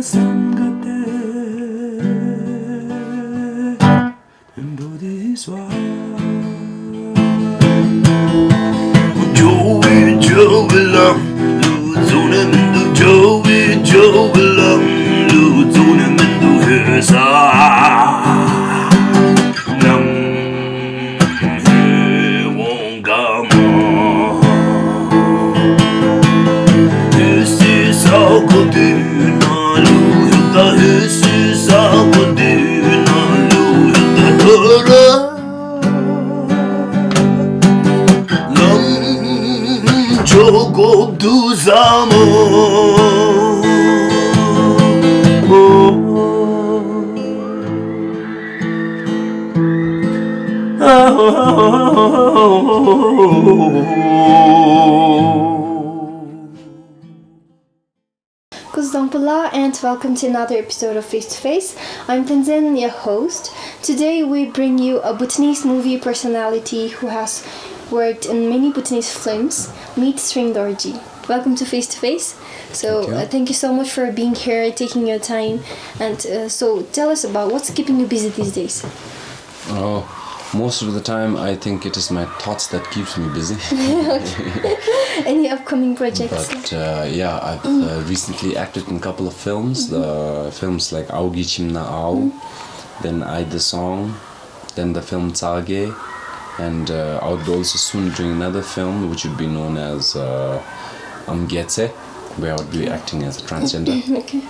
산 그때 부디수아 조이 조글람 루존에면도 조이 조글람 루존에면도 회사 조고 두사모 𝗙𝗰𝗲 and welcome to another episode of Face to Face. I'm Tenzin, your host. Today we bring you a Bhutanese movie personality who has worked in many Bhutanese films. Meet Tshering Dorji. Welcome to Face to Face. So thank you so much for being here, taking your time, and so tell us about what's keeping you busy these days. Oh, most of the time I think it is my thoughts that keeps me busy. Any upcoming projects? But I've recently acted in a couple of films. Films like 𝗙𝗬𝗵𝗲, then I the Song, then the film 𝗙𝗀𝗵𝗲, and I would also soon doing another film which would be known as 𝗙𝗬𝗵𝗲, where I would be acting as a transgender. Okay.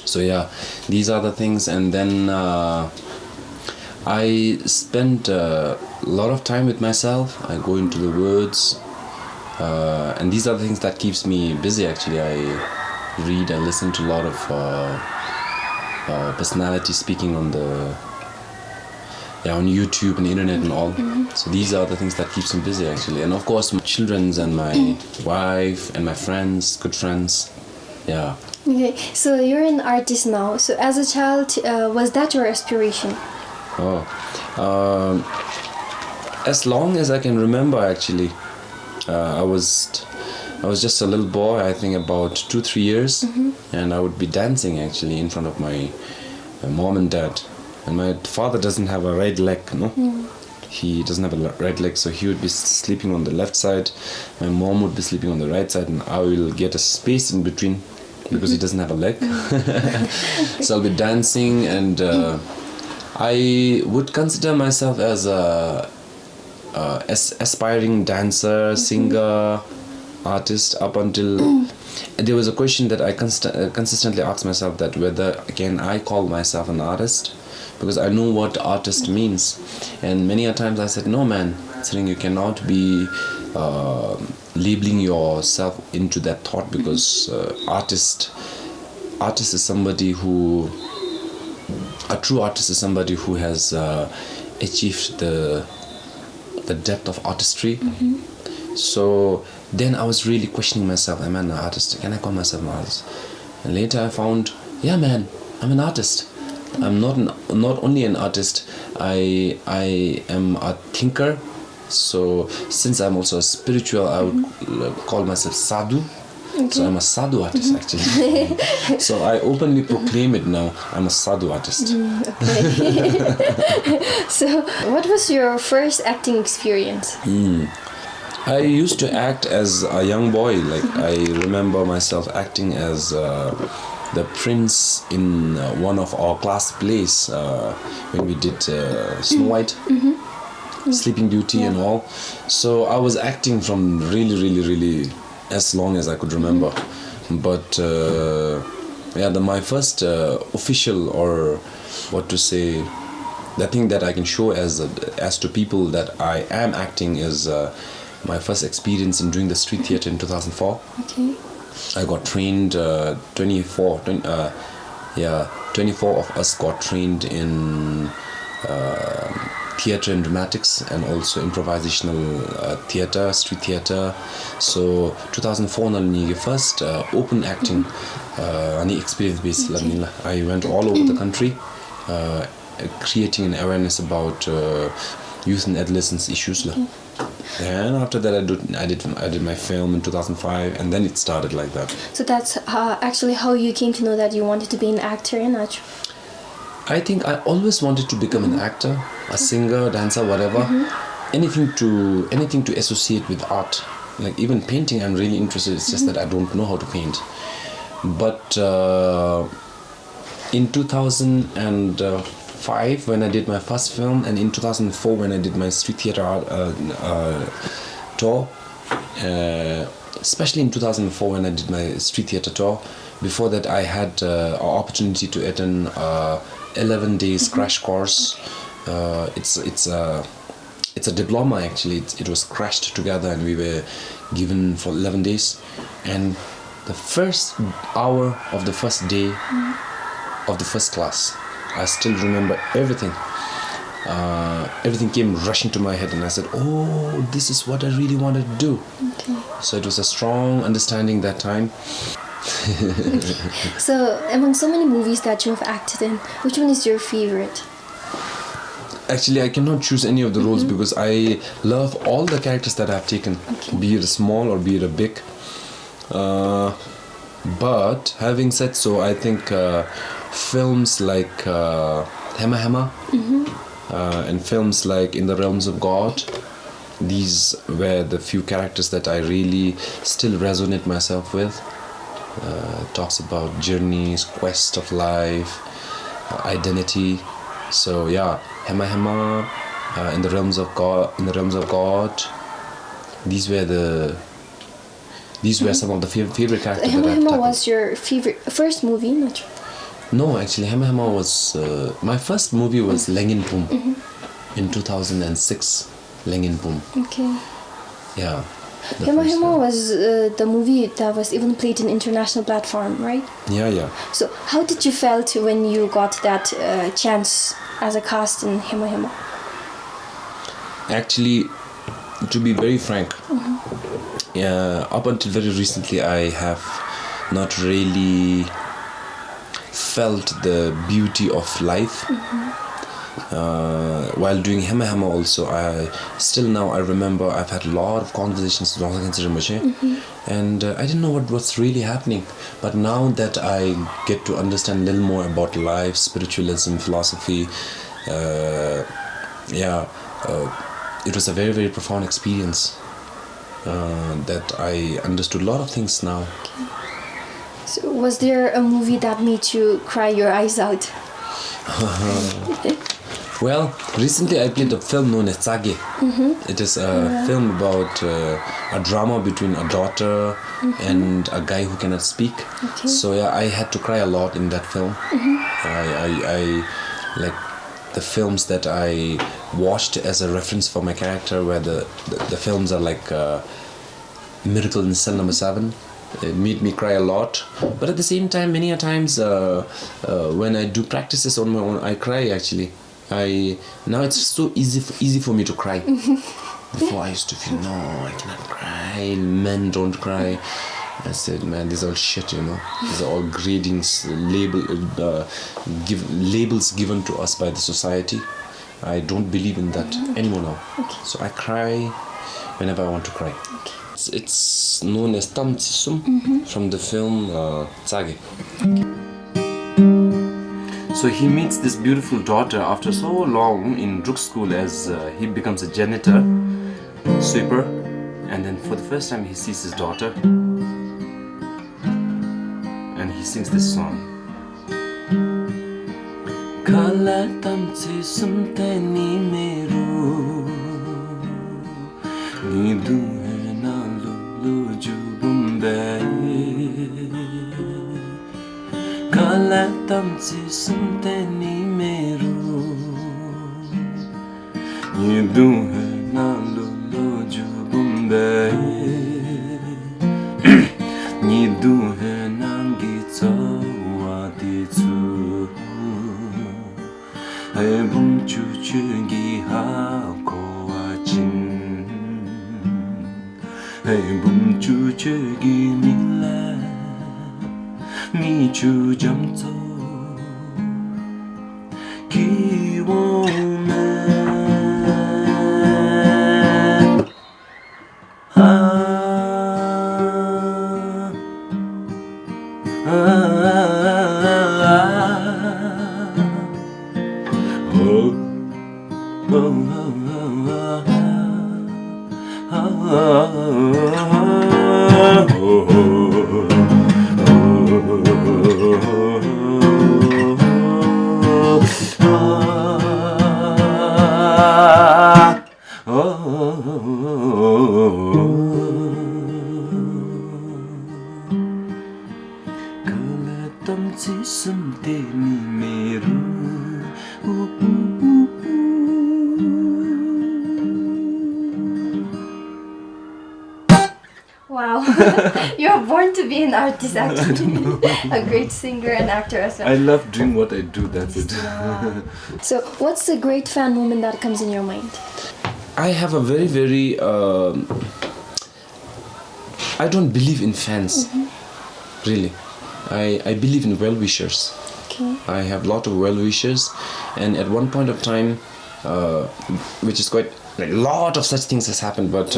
So yeah, these are the things, and then I spend a lot of time with myself. I go into the woods, and these are the things that keeps me busy. Actually, I read, I listen to a lot of personalities speaking on on YouTube and internet and all. So these are the things that keeps me busy actually, and of course my children's and my wife and my friends, good friends. Yeah. Okay, so you're an artist now. So as a child, was that your aspiration? As long as I can remember, actually, I was just a little boy. I think about 2-3 years, and I would be dancing actually in front of my mom and dad. And my father doesn't have a right leg, no? He doesn't have a right leg, so he would be sleeping on the left side. My mom would be sleeping on the right side, and I will get a space in between because he doesn't have a leg. So I'll be dancing, and I would consider myself as a aspiring dancer, singer, artist up until there was a question that I consistently asked myself, that whether can I call myself an artist, because I know what artist means. And many a times I said, no man, Tshering, you cannot be labeling yourself into that thought, because artist is somebody who, a true artist is somebody who has achieved the depth of artistry. So then I was really questioning myself, am I an artist? Can I call myself an artist? And later I found, yeah man, I'm an artist. I'm not only an artist, I am a thinker. So since I'm also a spiritual, I would call myself sadhu. Okay. So I'm a sadhu artist actually. So I openly proclaim it now. I'm a sadhu artist. Okay. So what was your first acting experience? I used to act as a young boy. Like I remember myself acting as the prince in one of our class plays when we did Snow White, Sleeping Beauty and all. So I was acting from really as long as I could remember. But my first official, or what to say, the thing that I can show as to people that I am acting is my first experience in doing the street theater in 2004. Okay. I got trained, 24 of us got trained in theater and dramatics, and also improvisational theater, street theater. So 2004 nalini first open acting ani experience base. I went all over the country creating an awareness about youth and adolescence issues. And after that, I did my film in 2005, and then it started like that. So that's actually how you came to know that you wanted to be an actor in Ach. I think I always wanted to become an actor, a singer, dancer, whatever. Anything to associate with art. Like even painting, I'm really interested. It's just that I don't know how to paint. But in 2005, when I did my first film, and in 2004 when I did my street theater tour, especially in 2004 when I did my street theater tour. Before that, I had an opportunity to attend 11 days crash course. It's a diploma actually. It was crashed together, and we were given for 11 days. And the first hour of the first day of the first class, I still remember everything. Everything came rushing to my head, and I said, "Oh, this is what I really wanted to do." Okay. So it was a strong understanding that time. So among so many movies that you have acted in, which one is your favorite? Actually, I cannot choose any of the roles because I love all the characters that I've taken, be it a small or be it a big. But having said so, I think films like 𝗙𝗵𝗲𝗴𝗴 and films like In the Realms of God, these were the few characters that I really still resonate myself with. Talks about journeys, quest of life, identity. So yeah, 𝗙𝗵𝗲𝗴𝗴, In the Realms of God. These were some of the favorite characters that I've 𝗙𝗵𝗲𝗴𝗴 tackled. was your favorite first movie, not? No, actually, 𝗙𝗵𝗲𝗴𝗴 was my first movie was 𝗙𝗀𝗵𝗲𝗴 in 2006. 𝗙𝗀𝗵𝗲𝗴. Okay. Yeah. 𝗙𝗵𝗲𝗴𝗴 was the movie that was even played in international platform, right? Yeah. So how did you felt when you got that chance as a cast in 𝗙𝗵𝗲𝗴𝗴? Actually, to be very frank, up until very recently, I have not really felt the beauty of life. While doing 𝗙𝗵𝗲𝗴𝗴 also, I remember I've had a lot of conversations with 𝗙𝗀𝗵𝗲𝗴𝗴, and I didn't know what's really happening. But now that I get to understand a little more about life, spiritualism, philosophy, it was a very, very profound experience that I understood a lot of things now. So was there a movie that made you cry your eyes out? Well, recently I played a film known as 𝗙𝗀𝗵𝗲𝗴. It is a film about a drama between a daughter and a guy who cannot speak. Okay. So yeah, I had to cry a lot in that film. I like the films that I watched as a reference for my character, where the films are like Miracle in Cell Number 7. It made me cry a lot, but at the same time, many a times when I do practices on my own, I cry actually. Now it's so easy for me to cry. Before I used to feel, no, I cannot cry, men don't cry. I said, man, this is all shit, you know. These are all gradings, labels given to us by the society. I don't believe in that anymore now. Okay. So I cry whenever I want to cry. Okay. It's known as 𝗙𝗵𝗲𝗴𝗴 from the film 𝗙𝗀𝗵𝗲𝗴. So he meets this beautiful daughter after so long in Druk school, as he becomes a janitor, sweeper, and then for the first time he sees his daughter, and he sings this song. Kala tamchi sumte ni meru nidu na lu 𝗙𝗵𝗵𝗴𝗴. Kala tamchi sumte ni meru nidu na lu 𝗙𝗵𝗵𝗴𝗴. Nidu nangi tsawa di tsu 𝗙𝗵 chuchugi ha kowa chin 𝗙𝗵 chuchugi mila mi chu jamzo ki wo me Wow, you're born to be an artist actually. A great singer and actor as well. I love doing what I do, that's it. Wow. So, what's the great fan moment that comes in your mind? I have a very, very... I don't believe in fans, really. I believe in well-wishers. Okay. I have a lot of well-wishers, and at one point of time, which is quite... a lot of such things has happened, but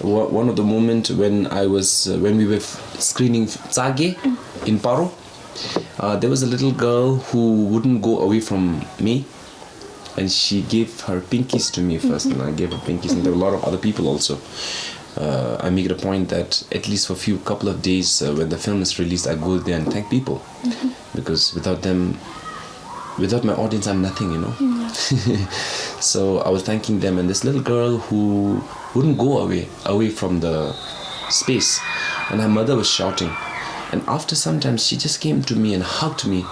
one of the moment when we were screening 𝗙𝗀𝗵𝗲𝗏, there was a little girl who wouldn't go away from me, and she gave her pinkies to me first, and I gave her pinkies, and there were a lot of other people also. I make it a point that at least for a couple of days when the film is released, I go there and thank people, because without them, without my audience, I'm nothing, you know. So I was thanking them, and this little girl who wouldn't go away from the space, and her mother was shouting, and after some time she just came to me and hugged me,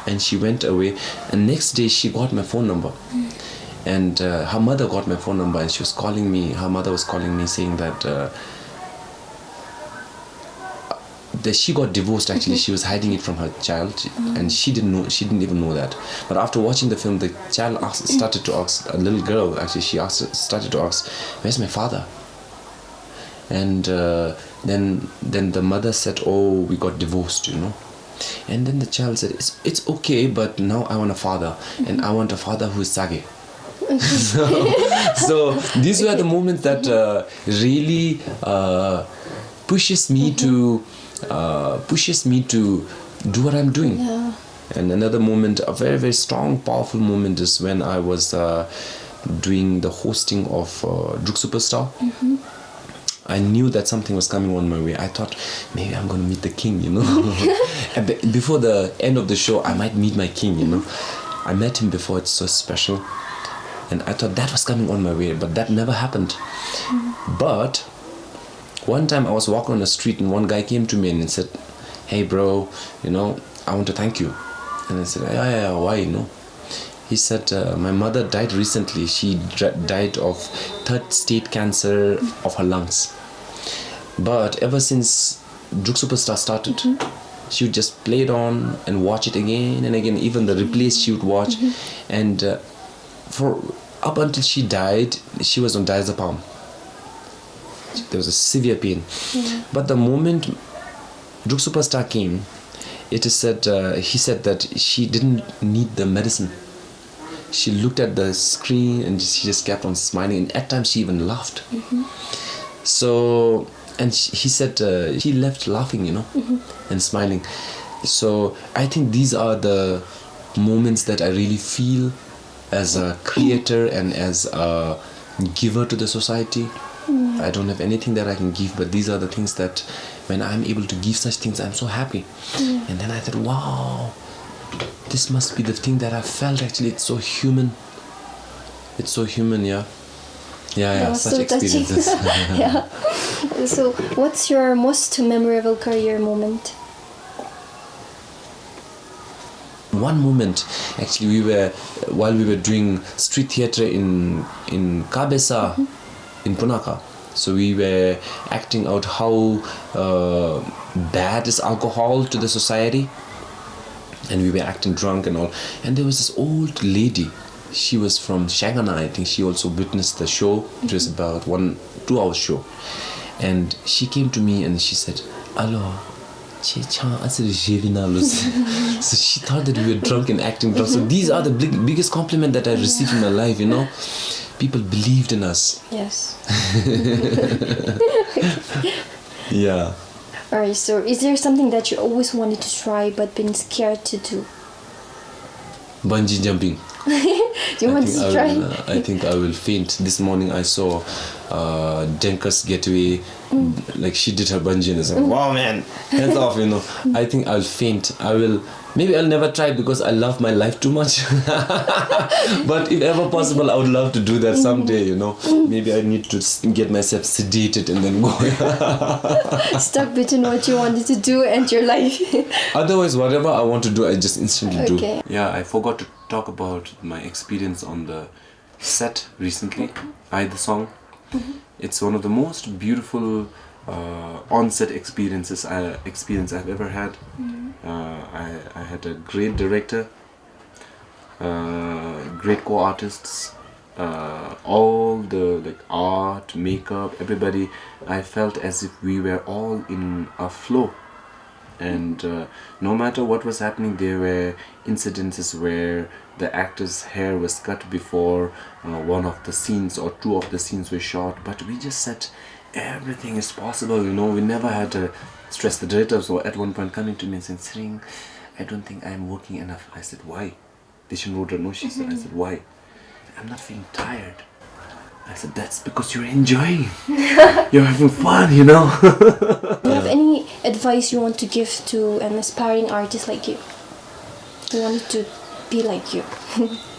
and she went away, and next day she got my phone number. And her mother got my phone number, and she was calling me. Her mother was calling me saying that she got divorced. Actually, she was hiding it from her child, and she didn't know. She didn't even know that. But after watching the film, the child started to ask. A little girl actually, started to ask, "Where's my father?" And then the mother said, "Oh, we got divorced," you know. And then the child said, "It's okay, but now I want a father, and I want a father who is 𝗙𝗀𝗵𝗲." So these were the moments that really pushes me to do what I'm doing. Yeah. And another moment, a very, very strong, powerful moment, is when I was doing the hosting of 𝗙𝗀𝗵𝗲𝗏 Superstar. I knew that something was coming on my way. I thought maybe I'm going to meet the king, you know. And before the end of the show, I might meet my king, you know. I met him before. It's so special. And I thought that was coming on my way, but that never happened. But one time I was walking on the street, and one guy came to me and said, "Hey bro, you know, I want to thank you." And I said, yeah, why, you know? He said, "My mother died recently. She died of 3rd stage cancer of her lungs. But ever since 𝗙𝗀𝗵𝗲𝗏 Superstar started, she would just play it on and watch it again and again. Even the replays she would watch. And up until she died, she was on 𝗙𝗀𝗵𝗲𝗏. There was a severe pain. But the moment 𝗙𝗀𝗵𝗲𝗏 Superstar came, it is said, he said that she didn't need the medicine. She looked at the screen and she just kept on smiling, and at times she even laughed. So, and he said she left laughing, you know, and smiling. So I think these are the moments that I really feel as a creator and as a giver to the society. I don't have anything that I can give, but these are the things that when I'm able to give such things, I'm so happy. And then I thought, wow, this must be the thing that I felt. Actually, it's so human. It's so human, yeah. Yeah, such so experiences. Yeah. So, what's your most memorable career moment? One moment, actually, while we were doing street theatre in 𝗙𝗵𝗴𝗏 in Punakha. So we were acting out how bad is alcohol to the society, and we were acting drunk and all. And there was this old lady. She was from Shanghai, I think. She also witnessed the show. It was about 1-2 hour show, and she came to me and she said, "Hello." So she thought that we were drunk and acting drunk. So these are the biggest compliment that I received in my life, you know. People believed in us. Yes. Yeah. Alright, so is there something that you always wanted to try but been scared to do? Bungee jumping. You want to try? I think I will faint. This morning I saw 𝗙𝗀𝗵𝗲𝗏 like she did her bungee and I said, wow man, hands off, you know. I think I'll faint. Maybe I'll never try because I love my life too much. But if ever possible, I would love to do that someday, you know. Maybe I need to get myself sedated and then go. Stuck between what you wanted to do and your life. Otherwise, whatever I want to do, I just instantly Okay. do. Yeah, I forgot to talk about my experience on the set recently. The song. It's one of the most beautiful on-set experience I've ever had. I had a great director, great co-artists, all the art, makeup, everybody. I felt as if we were all in a flow, and no matter what was happening, there were incidences where the actor's hair was cut before one of the scenes or two of the scenes were shot, but we just said everything is possible, you know. We never had to stress. The director was at one point coming to me and saying, Tshering, I don't think I'm working enough. I said, why? She said, I said, why? I'm not feeling tired. I said, that's because you're enjoying. You're having fun, you know. Do you have any advice you want to give to an aspiring artist like you? Who wanted to be like you?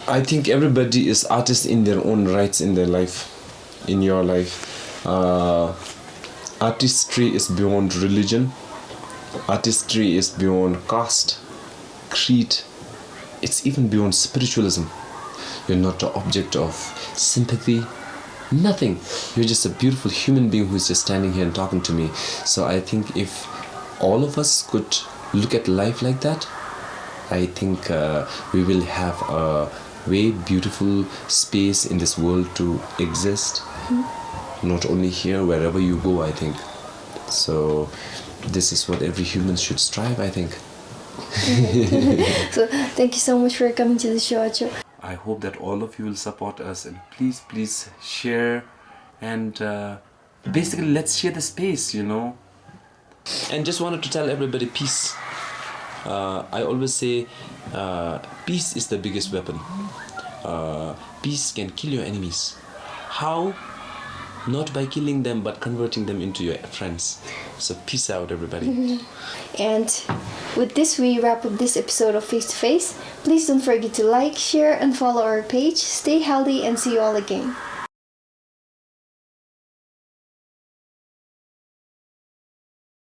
I think everybody is artists in their own rights in their life, in your life. Artistry is beyond religion. Artistry is beyond caste, creed. It's even beyond spiritualism. You're not the object of sympathy, nothing. You're just a beautiful human being who's just standing here and talking to me. So I think if all of us could look at life like that, I think we will have a very beautiful space in this world to exist. Not only here, wherever you go, I think. So this is what every human should strive, I think. So thank you so much for coming to the show, Acho. I hope that all of you will support us, and please share, and basically let's share the space, you know. And just wanted to tell everybody peace. I always say peace is the biggest weapon. Peace can kill your enemies. How? Not by killing them, but converting them into your friends. So peace out, everybody. And with this, we wrap up this episode of Face to Face. Please don't forget to like, share, and follow our page. Stay healthy and see you all again.